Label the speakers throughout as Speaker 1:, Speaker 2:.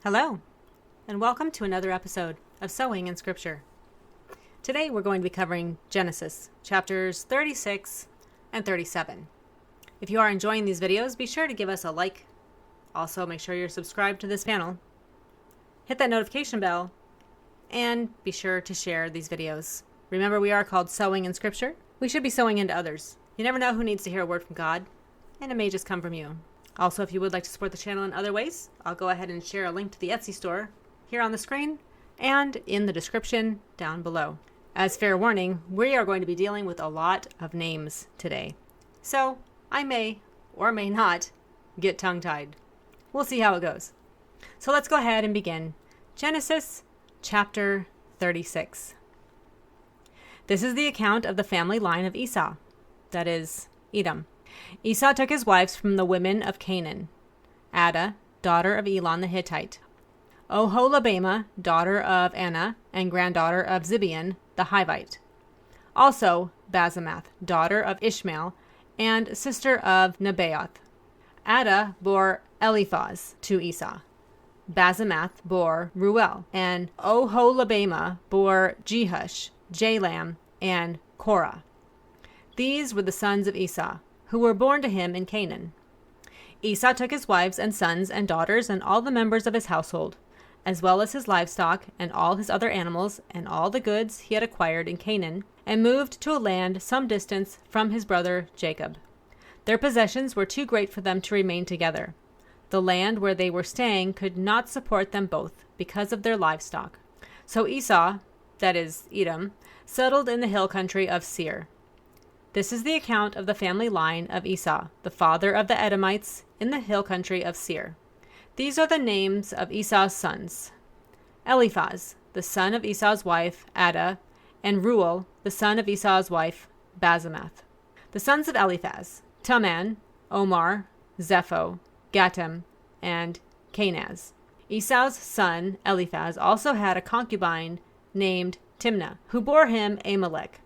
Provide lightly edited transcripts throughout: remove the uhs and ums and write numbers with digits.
Speaker 1: Hello, and welcome to another episode of Sewing in Scripture. Today we're going to be covering Genesis, chapters 36 and 37. If you are enjoying these videos, be sure to give us a like. Also, make sure you're subscribed to this channel. Hit that notification bell, and be sure to share these videos. Remember, we are called Sewing in Scripture. We should be sewing into others. You never know who needs to hear a word from God, and it may just come from you. Also, if you would like to support the channel in other ways, I'll go ahead and share a link to the Etsy store here on the screen and in the description down below. As fair warning, we are going to be dealing with a lot of names today. So I may or may not get tongue-tied. We'll see how it goes. So let's go ahead and begin. Genesis chapter 36. This is the account of the family line of Esau, that is, Edom. Esau took his wives from the women of Canaan: Adah, daughter of Elon the Hittite; Oholibamah, daughter of Anah, and granddaughter of Zibeon the Hivite; also Basemath, daughter of Ishmael, and sister of Nebaioth. Adah bore Eliphaz to Esau. Basemath bore Ruel, and Oholibamah bore Jehush, Jalam, and Korah. These were the sons of Esau, who were born to him in Canaan. Esau took his wives and sons and daughters and all the members of his household, as well as his livestock and all his other animals and all the goods he had acquired in Canaan, and moved to a land some distance from his brother Jacob. Their possessions were too great for them to remain together. The land where they were staying could not support them both because of their livestock. So Esau, that is, Edom, settled in the hill country of Seir. This is the account of the family line of Esau, the father of the Edomites, in the hill country of Seir. These are the names of Esau's sons: Eliphaz, the son of Esau's wife, Adah, and Ruel, the son of Esau's wife, Basemath. The sons of Eliphaz: Teman, Omar, Zepho, Gatam, and Kenaz. Esau's son Eliphaz also had a concubine named Timnah, who bore him Amalek.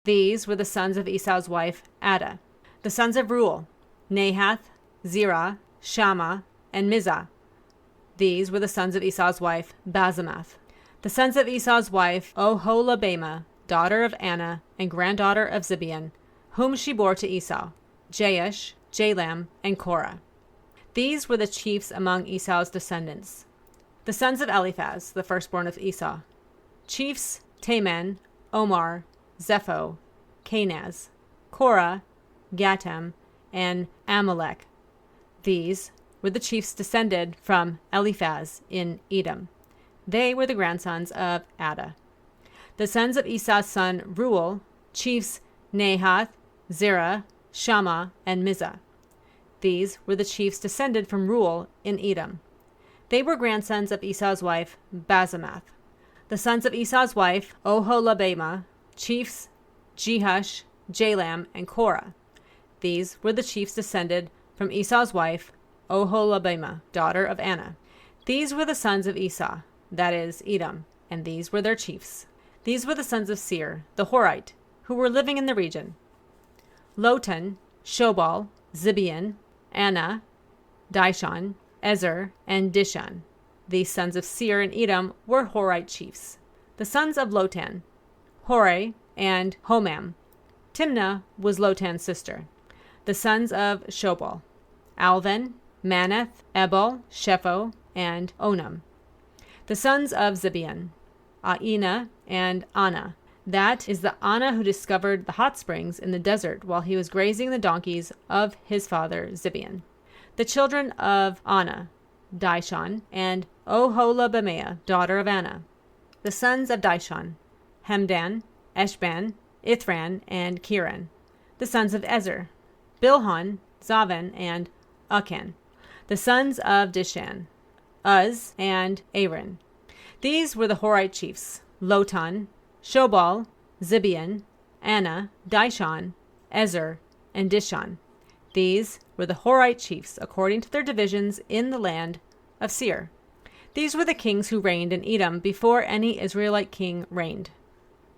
Speaker 1: These were the sons of Esau's wife, Adah. The sons of Ruel: Nahath, Zerah, Shammah, and Mizah. These were the sons of Esau's wife, Basemath. The sons of Esau's wife, Oholibamah, daughter of Anah, and granddaughter of Zibeon, whom she bore to Esau: Jeush, Jalam, and Korah. These were the chiefs among Esau's descendants. The sons of Eliphaz, the firstborn of Esau: chiefs Teman, Omar, Zepho, Kenaz, Korah, Gatam, and Amalek. These were the chiefs descended from Eliphaz in Edom. They were the grandsons of Adah. The sons of Esau's son Ruel: chiefs Nahath, Zerah, Shammah, and Mizah. These were the chiefs descended from Ruel in Edom. They were grandsons of Esau's wife, Basemath. The sons of Esau's wife, Oholibamah: chiefs Jehush, Jalam, and Korah. These were the chiefs descended from Esau's wife, Oholibamah, daughter of Anah. These were the sons of Esau, that is, Edom, and these were their chiefs. These were the sons of Seir, the Horite, who were living in the region: Lotan, Shobal, Zibeon, Anah, Dishon, Ezer, and Dishan. These sons of Seir and Edom were Horite chiefs. The sons of Lotan: Hore and Homam. Timnah was Lotan's sister. The sons of Shobal: Alvan, Manath, Ebal, Shepho, and Onam. The sons of Zibeon: Aina and Anah. That is the Anah who discovered the hot springs in the desert while he was grazing the donkeys of his father Zibeon. The children of Anah: Dishon and Oholibamah, daughter of Anah. The sons of Dishon: Hemdan, Eshban, Ithran, and Kiran. The sons of Ezer: Bilhan, Zavan, and Akan. The sons of Dishan: Uz and Aaron. These were the Horite chiefs: Lotan, Shobal, Zibeon, Anah, Dishon, Ezer, and Dishan. These were the Horite chiefs according to their divisions in the land of Seir. These were the kings who reigned in Edom before any Israelite king reigned.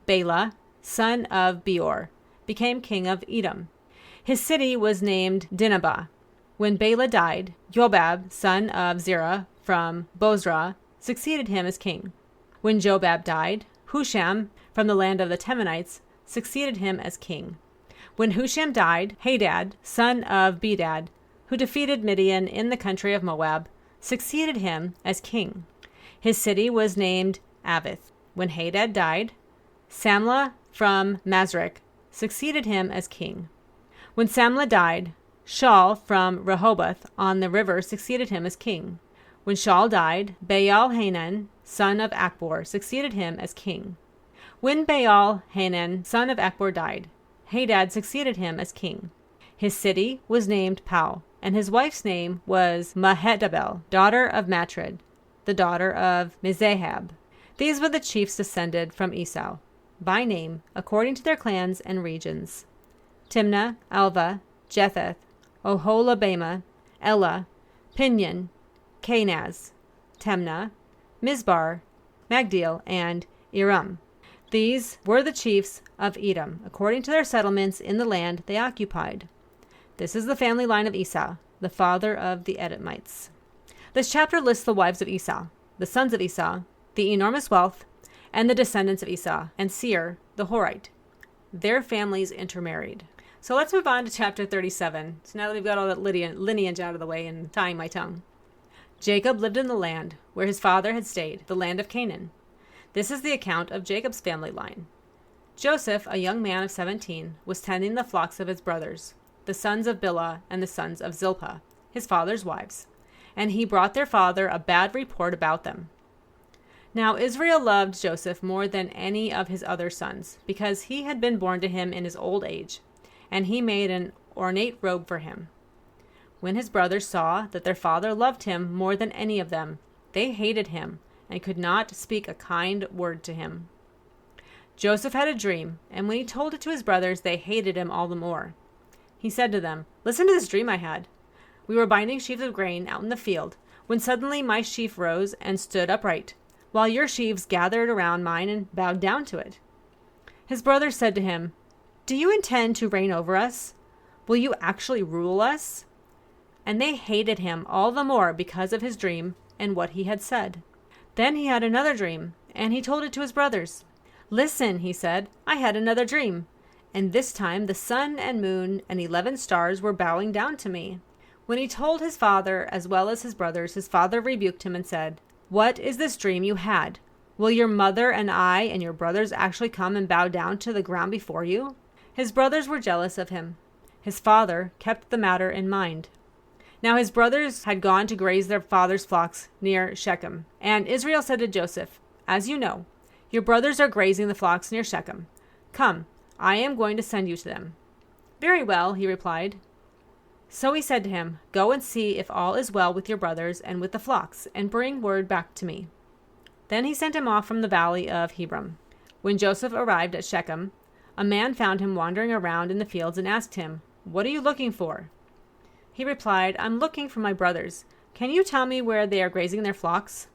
Speaker 1: Bela, son of Beor, became king of Edom. His city was named Dinhabah. When Bela died, Jobab, son of Zerah, from Bozrah succeeded him as king. When Jobab died, Husham from the land of the Temanites succeeded him as king. When Husham died, Hadad, son of Bedad, who defeated Midian in the country of Moab, succeeded him as king. His city was named Avith. When Hadad died, Samlah from Masrek succeeded him as king. When Samlah died, Shaul from Rehoboth on the river succeeded him as king. When Shaul died, Baal-Hanan, son of Akbor, succeeded him as king. When Baal-Hanan, son of Akbor, died, Hadad succeeded him as king. His city was named Pau, and his wife's name was Mehetabel, daughter of Matred, the daughter of Mizahab. These were the chiefs descended from Esau, by name, according to their clans and regions: Timnah, Alva, Jetheth, Oholabama, Elah, Pinion, Kenaz, Temnah, Mizbar, Magdiel, and Iram. These were the chiefs of Edom, according to their settlements in the land they occupied. This is the family line of Esau, the father of the Edomites. This chapter lists the wives of Esau, the sons of Esau, the enormous wealth, and the descendants of Esau, and Seir, the Horite. Their families intermarried. So let's move on to chapter 37. So now that we've got all that lineage out of the way and tying my tongue. Jacob lived in the land where his father had stayed, the land of Canaan. This is the account of Jacob's family line. Joseph, a young man of 17, was tending the flocks of his brothers, the sons of Bilhah and the sons of Zilpah, his father's wives, and he brought their father a bad report about them. Now Israel loved Joseph more than any of his other sons, because he had been born to him in his old age, and he made an ornate robe for him. When his brothers saw that their father loved him more than any of them, they hated him and could not speak a kind word to him. Joseph had a dream, and when he told it to his brothers, they hated him all the more. He said to them, "Listen to this dream I had. We were binding sheaves of grain out in the field, when suddenly my sheaf rose and stood upright, while your sheaves gathered around mine and bowed down to it." His brothers said to him, "Do you intend to reign over us? Will you actually rule us?" And they hated him all the more because of his dream and what he had said. Then he had another dream, and he told it to his brothers. "Listen," he said, "I had another dream, and this time the sun and moon and 11 stars were bowing down to me." When he told his father as well as his brothers, his father rebuked him and said, "What is this dream you had? Will your mother and I and your brothers actually come and bow down to the ground before you?" His brothers were jealous of him. His father kept the matter in mind. Now his brothers had gone to graze their father's flocks near Shechem. And Israel said to Joseph, "As you know, your brothers are grazing the flocks near Shechem. Come, I am going to send you to them." "Very well," he replied. So he said to him, "Go and see if all is well with your brothers and with the flocks, and bring word back to me." Then he sent him off from the valley of Hebron. When Joseph arrived at Shechem, a man found him wandering around in the fields and asked him, "What are you looking for?" He replied, "I'm looking for my brothers. Can you tell me where they are grazing their flocks?"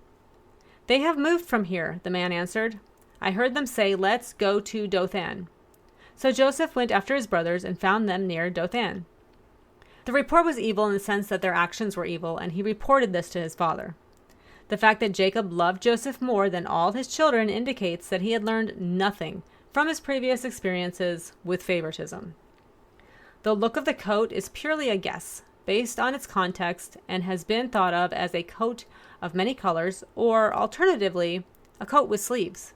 Speaker 1: "They have moved from here," the man answered. "I heard them say, 'Let's go to Dothan.'" So Joseph went after his brothers and found them near Dothan. The report was evil in the sense that their actions were evil, and he reported this to his father. The fact that Jacob loved Joseph more than all his children indicates that he had learned nothing from his previous experiences with favoritism. The look of the coat is purely a guess, based on its context, and has been thought of as a coat of many colors, or alternatively, a coat with sleeves.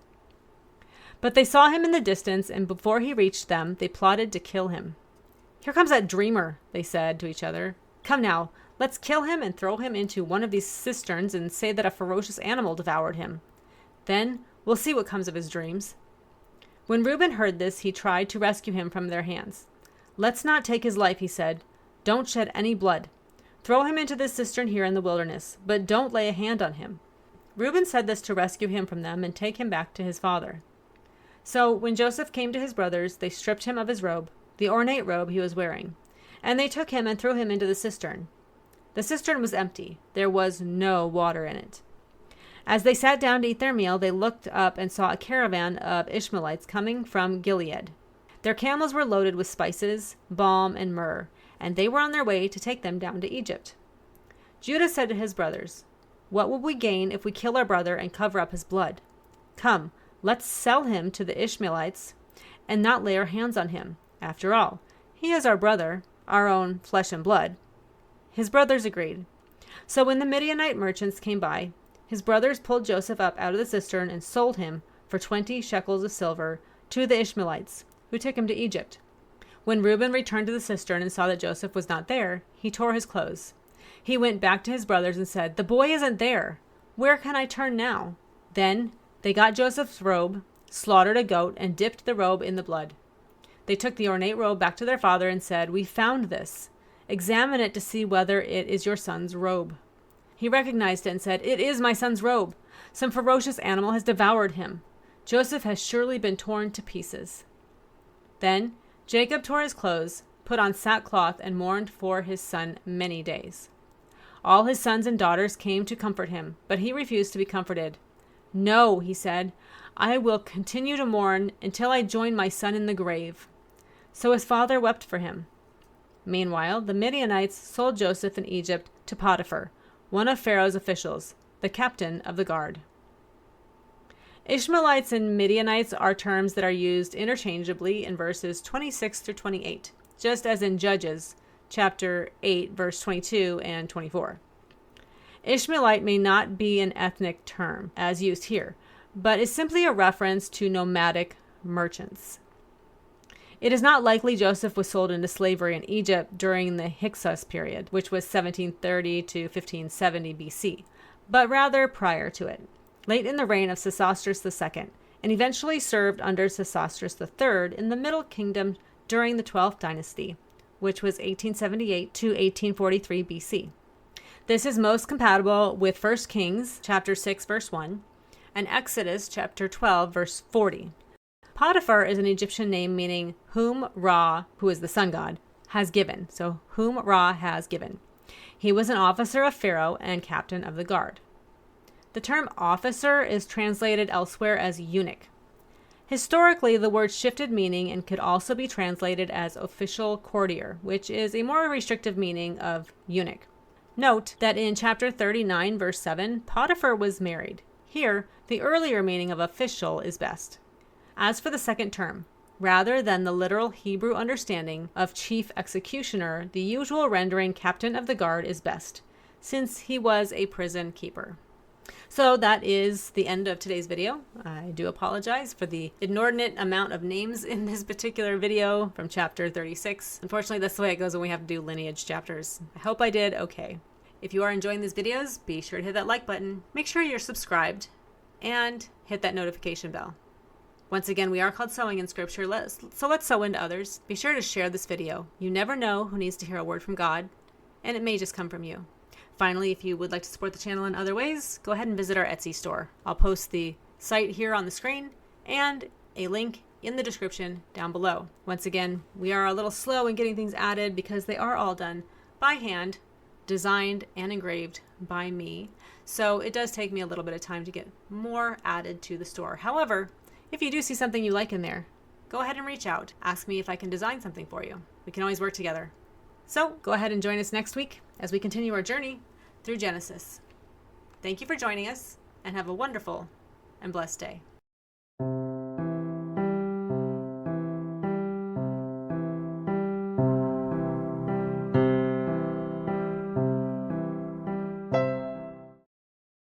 Speaker 1: But they saw him in the distance, and before he reached them, they plotted to kill him. "Here comes that dreamer," they said to each other. "Come now, let's kill him and throw him into one of these cisterns and say that a ferocious animal devoured him. Then we'll see what comes of his dreams." When Reuben heard this, he tried to rescue him from their hands. "Let's not take his life," he said. "Don't shed any blood. Throw him into this cistern here in the wilderness, but don't lay a hand on him." Reuben said this to rescue him from them and take him back to his father. So when Joseph came to his brothers, they stripped him of his robe, the ornate robe he was wearing, and they took him and threw him into the cistern. The cistern was empty. There was no water in it. As they sat down to eat their meal, they looked up and saw a caravan of Ishmaelites coming from Gilead. Their camels were loaded with spices, balm, and myrrh, and they were on their way to take them down to Egypt. Judah said to his brothers, What will we gain if we kill our brother and cover up his blood? Come, let's sell him to the Ishmaelites and not lay our hands on him. After all, he is our brother, our own flesh and blood." His brothers agreed. So when the Midianite merchants came by, his brothers pulled Joseph up out of the cistern and sold him for 20 shekels of silver to the Ishmaelites, who took him to Egypt. When Reuben returned to the cistern and saw that Joseph was not there, he tore his clothes. He went back to his brothers and said, "The boy isn't there. Where can I turn now?" Then they got Joseph's robe, slaughtered a goat, and dipped the robe in the blood. They took the ornate robe back to their father and said, "We found this. Examine it to see whether it is your son's robe." He recognized it and said, "It is my son's robe. Some ferocious animal has devoured him. Joseph has surely been torn to pieces." Then Jacob tore his clothes, put on sackcloth, and mourned for his son many days. All his sons and daughters came to comfort him, but he refused to be comforted. "No," he said, "I will continue to mourn until I join my son in the grave." So his father wept for him. Meanwhile, the Midianites sold Joseph in Egypt to Potiphar, one of Pharaoh's officials, the captain of the guard. Ishmaelites and Midianites are terms that are used interchangeably in verses 26 through 28, just as in Judges chapter 8, verse 22 and 24. Ishmaelite may not be an ethnic term, as used here, but is simply a reference to nomadic merchants. It is not likely Joseph was sold into slavery in Egypt during the Hyksos period, which was 1730 to 1570 BC, but rather prior to it, late in the reign of Sesostris II, and eventually served under Sesostris III in the Middle Kingdom during the 12th dynasty, which was 1878 to 1843 BC. This is most compatible with 1 Kings chapter 6 verse 1 and Exodus chapter 12 verse 40. Potiphar is an Egyptian name meaning whom Ra, who is the sun god, has given. So whom Ra has given. He was an officer of Pharaoh and captain of the guard. The term officer is translated elsewhere as eunuch. Historically, the word shifted meaning and could also be translated as official courtier, which is a more restrictive meaning of eunuch. Note that in chapter 39, verse 7, Potiphar was married. Here, the earlier meaning of official is best. As for the second term, rather than the literal Hebrew understanding of chief executioner, the usual rendering captain of the guard is best, since he was a prison keeper. So that is the end of today's video. I do apologize for the inordinate amount of names in this particular video from chapter 36. Unfortunately, that's the way it goes when we have to do lineage chapters. I hope I did okay. If you are enjoying these videos, be sure to hit that like button, make sure you're subscribed, and hit that notification bell. Once again, we are called Sowing in Scripture, so let's sow into others. Be sure to share this video. You never know who needs to hear a word from God, and it may just come from you. Finally, if you would like to support the channel in other ways, go ahead and visit our Etsy store. I'll post the site here on the screen and a link in the description down below. Once again, we are a little slow in getting things added because they are all done by hand, designed and engraved by me. So it does take me a little bit of time to get more added to the store. However, if you do see something you like in there, go ahead and reach out. Ask me if I can design something for you. We can always work together. So go ahead and join us next week as we continue our journey through Genesis. Thank you for joining us, and have a wonderful and blessed day.